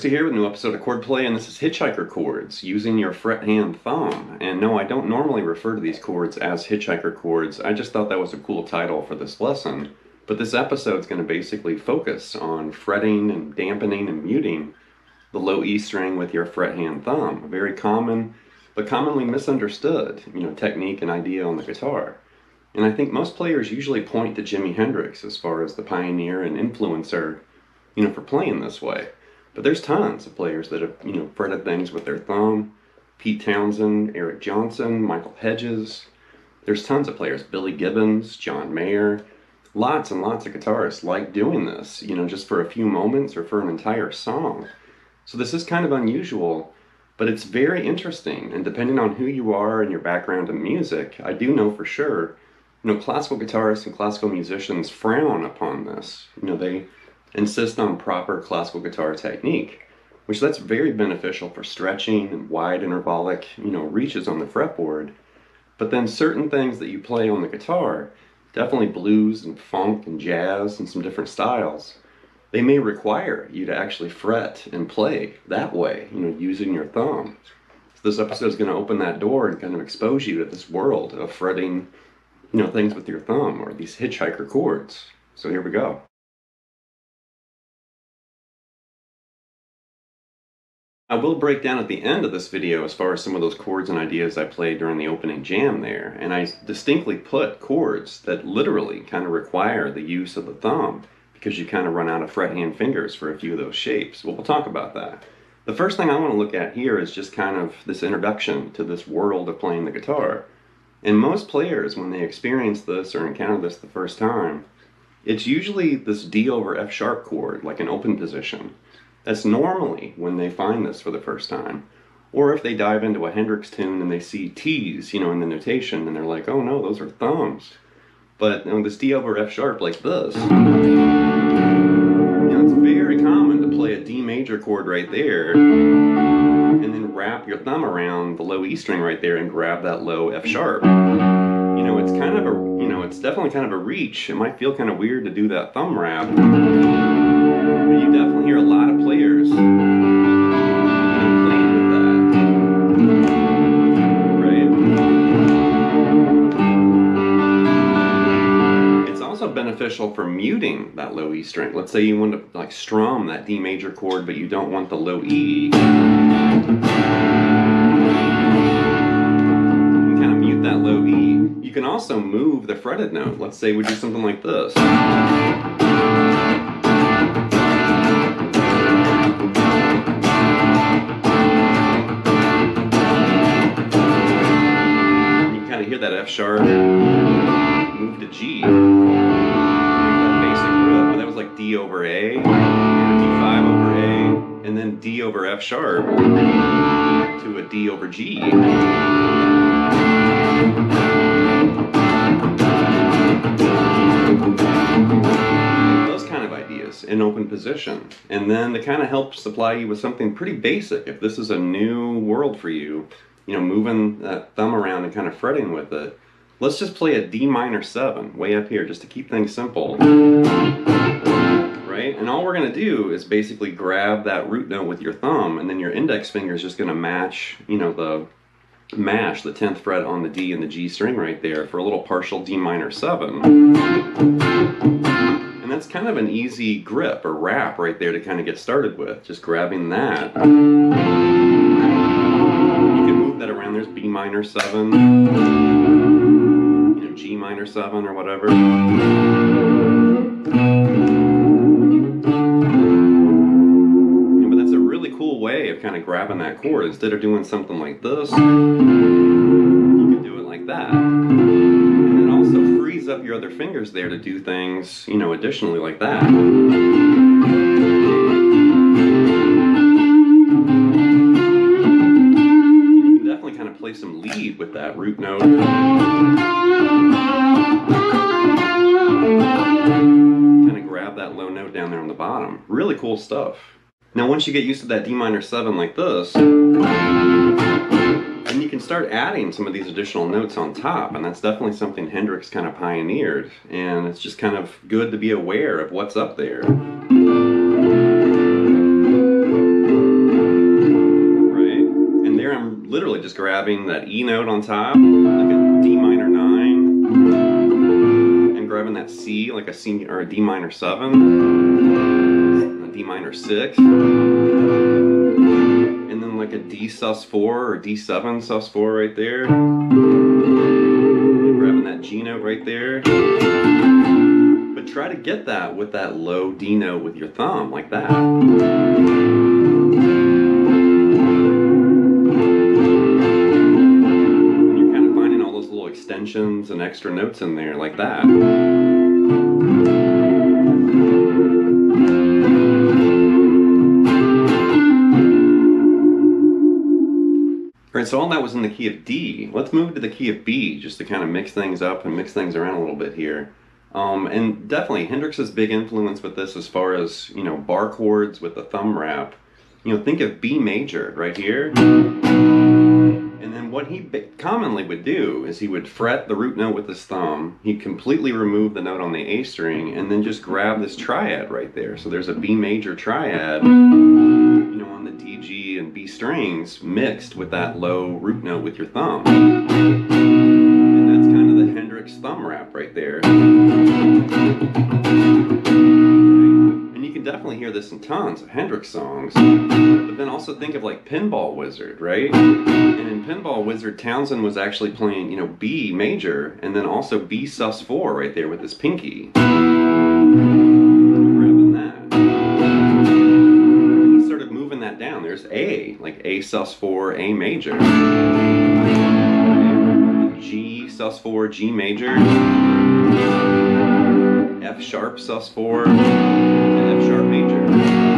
Here with a new episode of Chordplay, and this is Hitchhiker Chords, using your Frethand Thumb. And no, I don't normally refer to these chords as Hitchhiker Chords. I just thought that was a cool title for this lesson. But this episode is going to basically focus on fretting and dampening and muting the low E string with your Frethand Thumb. A very common, but commonly misunderstood, technique and idea on the guitar. And I think most players usually point to Jimi Hendrix as far as the pioneer and influencer, for playing this way. But there's tons of players that have, fretted things with their thumb. Pete Townsend, Eric Johnson, Michael Hedges. There's tons of players. Billy Gibbons, John Mayer. Lots and lots of guitarists like doing this, just for a few moments or for an entire song. So this is kind of unusual, but it's very interesting. And depending on who you are and your background in music, I do know for sure, classical guitarists and classical musicians frown upon this. They insist on proper classical guitar technique, which that's very beneficial for stretching and wide intervallic, reaches on the fretboard. But then certain things that you play on the guitar, definitely blues and funk and jazz and some different styles, they may require you to actually fret and play that way, using your thumb. So this episode is going to open that door and kind of expose you to this world of fretting, things with your thumb, or these hitchhiker chords. So here we go. I will break down at the end of this video as far as some of those chords and ideas I played during the opening jam there, and I distinctly put chords that literally kind of require the use of the thumb because you kind of run out of fret hand fingers for a few of those shapes. Well, we'll talk about that. The first thing I want to look at here is just kind of this introduction to this world of playing the guitar. And most players, when they experience this or encounter this the first time, it's usually this D over F sharp chord, like an open position. That's normally when they find this for the first time. Or if they dive into a Hendrix tune and they see T's, in the notation, and they're like, oh no, those are thumbs. But this D over F sharp like this, it's very common to play a D major chord right there, and then wrap your thumb around the low E string right there and grab that low F sharp. It's kind of a, it's definitely kind of a reach. It might feel kind of weird to do that thumb wrap. You definitely hear a lot of players playing with that, right? It's also beneficial for muting that low E string. Let's say you want to strum that D major chord, but you don't want the low E. You can kind of mute that low E. You can also move the fretted note. Let's say we do something like this. Hear that F sharp, move to G, that basic riff, that was like D over A, D5 over A, and then D over F sharp to a D over G. Those kind of ideas in open position. And then to kind of help supply you with something pretty basic, if this is a new world for you, moving that thumb around and kind of fretting with it. Let's just play a D minor 7 way up here just to keep things simple. Right? And all we're going to do is basically grab that root note with your thumb, and then your index finger is just going to match, the 10th fret on the D and the G string right there for a little partial D minor 7. And that's kind of an easy grip or wrap right there to kind of get started with, just grabbing that. That around there's B minor 7, you know, G minor 7 or whatever. But that's a really cool way of kind of grabbing that chord. Instead of doing something like this, you can do it like that. And it also frees up your other fingers there to do things, you know, additionally like that. Kind of play some lead with that root note. Kind of grab that low note down there on the bottom. Really cool stuff. Now once you get used to that D minor 7 like this, then you can start adding some of these additional notes on top, and that's definitely something Hendrix kind of pioneered, and it's just kind of good to be aware of what's up there. Literally just grabbing that E note on top, like a D minor 9, and grabbing that C, like a C or a D minor 7, a D minor 6, and then like a D sus4 or D7 sus4 right there, and grabbing that G note right there. But try to get that with that low D note with your thumb, like that. Extensions and extra notes in there like that. Alright, so all that was in the key of D. Let's move to the key of B just to kind of mix things up and mix things around a little bit here. And definitely Hendrix's big influence with this as far as, you know, bar chords with the thumb wrap. You know, think of B major right here. And then what he commonly would do is he would fret the root note with his thumb, he'd completely remove the note on the A string, and then just grab this triad right there. So there's a B major triad, you know, on the D, G, and B strings mixed with that low root note with your thumb. And that's kind of the Hendrix thumb wrap right there. And you can definitely hear this in tons of Hendrix songs. But then also think of like Pinball Wizard, right? And in Pinball Wizard, Townsend was actually playing, you know, B major, and then also B sus4 right there with his pinky. Grabbing that. And he started moving that down. There's A, like A sus4, A major. G sus4, G major. F sharp sus4, and F sharp major.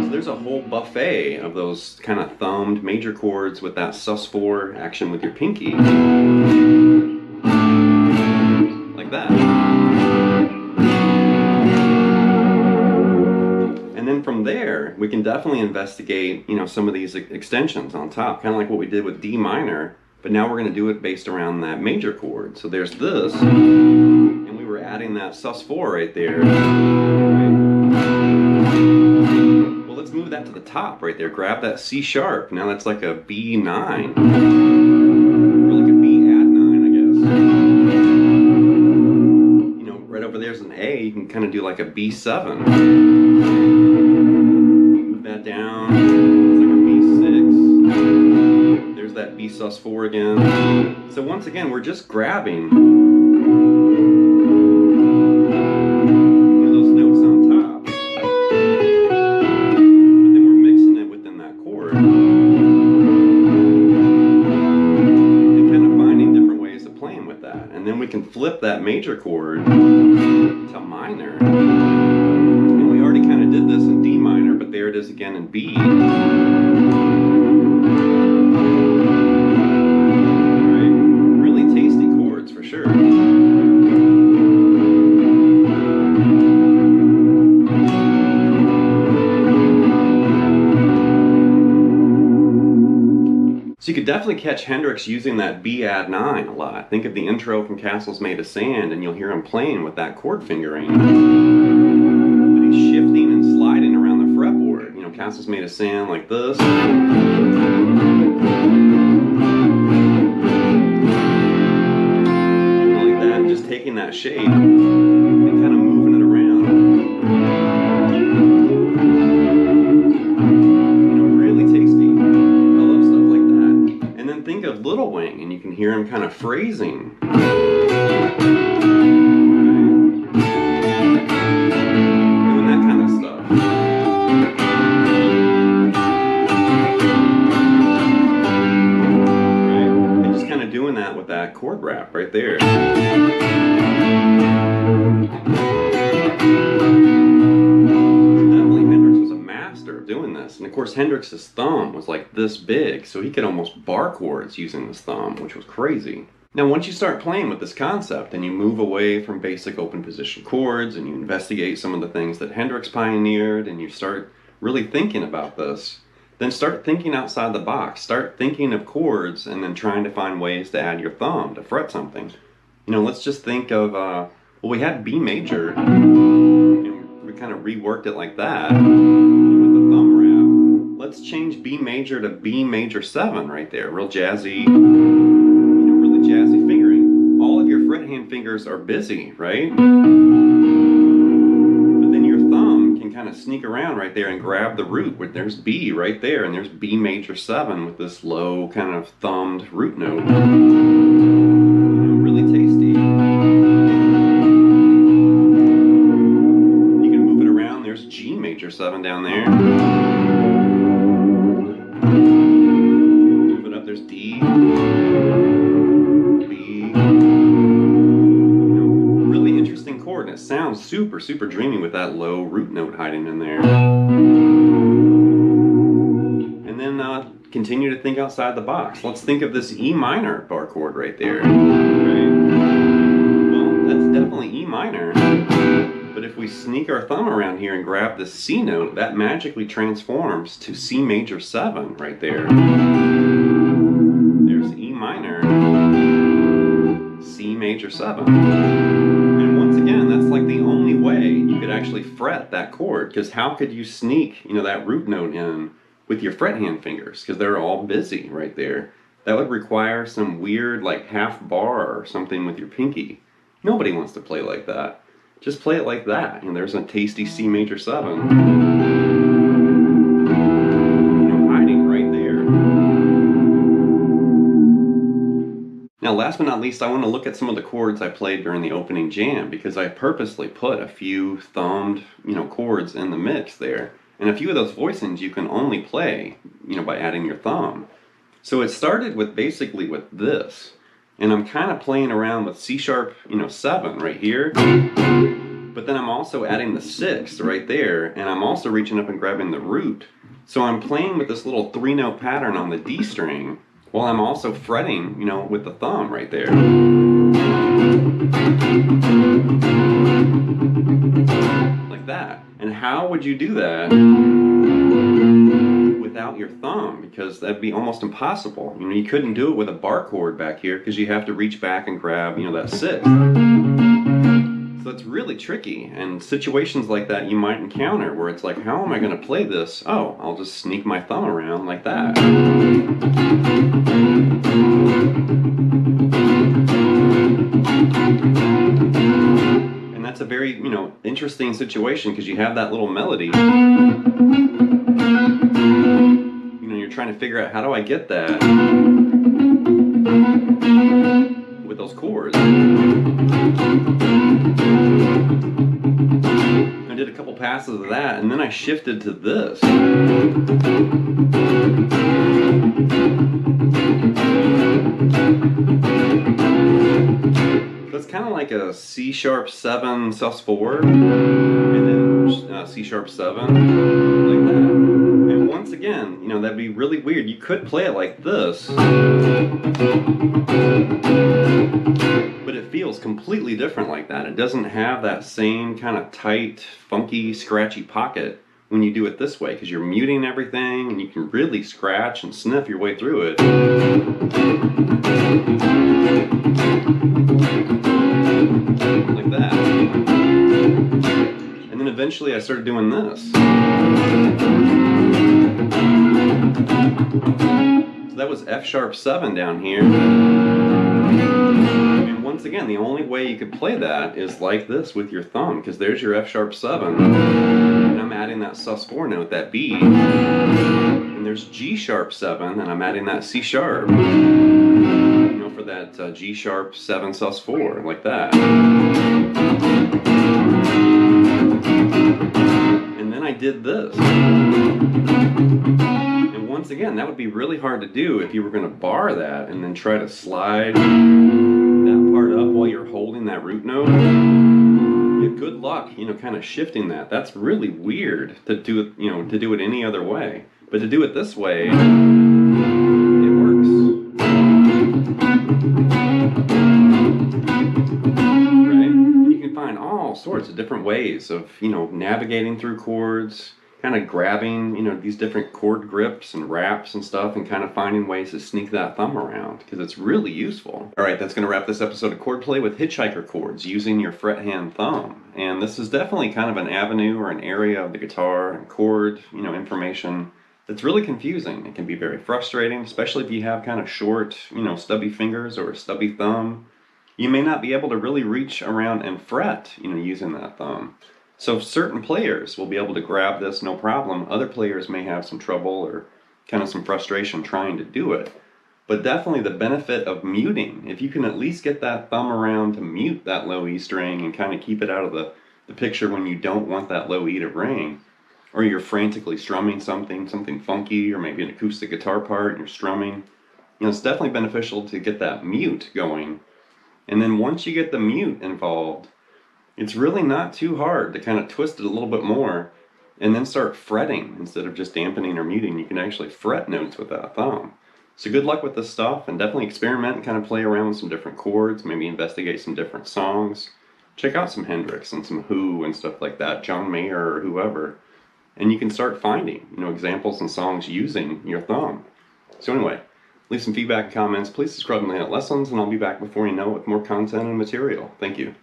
So there's a whole buffet of those kind of thumbed major chords with that sus4 action with your pinky. Like that. And then from there, we can definitely investigate, you know, some of these extensions on top, kind of like what we did with D minor, but now we're going to do it based around that major chord. So there's this, and we were adding that sus4 right there. Right? Well, let's move that to the top right there. Grab that C sharp. Now that's like a B9. Or like a B add 9, I guess. You know, right over there's an A. You can kind of do like a B7. Move that down. It's like a B6. There's that B sus4 again. So once again, we're just grabbing those notes on top, but then we're mixing it within that chord and kind of finding different ways of playing with that. And then we can flip that major chord to minor. And we already kind of did this in D minor, but there it is again in B. So you could definitely catch Hendrix using that B add 9 a lot. Think of the intro from Castles Made of Sand, and you'll hear him playing with that chord fingering. But he's shifting and sliding around the fretboard. You know, Castles Made of Sand like this. Like that, just taking that shape and kind of moving it around. You know, really tasty. Think of little wing, and you can hear him kind of phrasing. Doing that kind of stuff. Right? And just kind of doing that with that chord rap right there. Doing this, and of course Hendrix's thumb was like this big, so he could almost bar chords using his thumb, which was crazy. Now once you start playing with this concept and you move away from basic open position chords and you investigate some of the things that Hendrix pioneered and you start really thinking about this, then start thinking outside the box. Start thinking of chords and then trying to find ways to add your thumb to fret something. You know, let's just think of well, we had B major and we kind of reworked it like that. Let's change B major to B major 7 right there. Real jazzy, you know, really jazzy fingering. All of your fret hand fingers are busy, right? But then your thumb can kind of sneak around right there and grab the root. Where there's B right there, and there's B major 7 with this low kind of thumbed root note. You know, really tasty. You can move it around. There's G major 7 down there. Move it up, there's D, B. You know, really interesting chord, and it sounds super, super dreamy with that low root note hiding in there. And then continue to think outside the box. Let's think of this E minor bar chord right there. Right? Well, that's definitely E minor. But if we sneak our thumb around here and grab the C note, that magically transforms to C major 7 right there. There's E minor, C major 7. And once again, that's like the only way you could actually fret that chord, because how could you sneak, you know, that root note in with your fret hand fingers? Because they're all busy right there. That would require some weird like half bar or something with your pinky. Nobody wants to play like that. Just play it like that, and there's a tasty C major 7. You know, hiding right there. Now, last but not least, I want to look at some of the chords I played during the opening jam, because I purposely put a few thumbed, you know, chords in the mix there. And a few of those voicings you can only play, you know, by adding your thumb. So it started with basically with this. And I'm kind of playing around with C sharp, you know, 7 right here. But then I'm also adding the 6 right there, and I'm also reaching up and grabbing the root. So I'm playing with this little 3-note pattern on the D string, while I'm also fretting, you know, with the thumb right there. Like that. And how would you do that without your thumb? Because that'd be almost impossible. You know, you couldn't do it with a bar chord back here because you have to reach back and grab, you know, that 6. So it's really tricky, and situations like that you might encounter where it's like, how am I going to play this? Oh, I'll just sneak my thumb around like that. And that's a very, you know, interesting situation, because you have that little melody. You know, you're trying to figure out, how do I get that with those chords? I did a couple passes of that, and then I shifted to this. So it's kind of like a C sharp 7 sus4, and then C sharp 7, like that. And once again, you know, that'd be really weird. You could play it like this, but it feels completely different like that. It doesn't have that same kind of tight, funky, scratchy pocket when you do it this way, because you're muting everything and you can really scratch and sniff your way through it. Like that. And then eventually I started doing this. So that was F sharp 7 down here. And once again, the only way you could play that is like this with your thumb, because there's your F sharp 7. And I'm adding that sus4 note, that B. And there's G sharp 7, and I'm adding that C sharp. for that G sharp 7 sus 4, like that. And then I did this. And once again, that would be really hard to do if you were going to bar that and then try to slide that part up while you're holding that root note. Yeah, good luck, kind of shifting that. That's really weird to do it, to do it any other way. But to do it this way, it works. Right? You can find all sorts of different ways of, navigating through chords, kind of grabbing, these different chord grips and wraps and stuff, and kind of finding ways to sneak that thumb around, because it's really useful. All right, that's going to wrap this episode of Chordplay with Hitchhiker Chords using your fret-hand thumb. And this is definitely kind of an avenue or an area of the guitar and chord, information that's really confusing. It can be very frustrating, especially if you have kind of short, stubby fingers or a stubby thumb. You may not be able to really reach around and fret, using that thumb. So certain players will be able to grab this no problem. Other players may have some trouble or kind of some frustration trying to do it. But definitely the benefit of muting, if you can at least get that thumb around to mute that low E string and kind of keep it out of the picture when you don't want that low E to ring, or you're frantically strumming something funky, or maybe an acoustic guitar part and you're strumming, it's definitely beneficial to get that mute going. And then once you get the mute involved, it's really not too hard to kind of twist it a little bit more and then start fretting instead of just dampening or muting. You can actually fret notes with that thumb. So good luck with this stuff, and definitely experiment and kind of play around with some different chords, maybe investigate some different songs. Check out some Hendrix and some Who and stuff like that, John Mayer or whoever. And you can start finding, examples and songs using your thumb. So anyway, leave some feedback and comments. Please subscribe to Lessons, and I'll be back before you know it with more content and material. Thank you.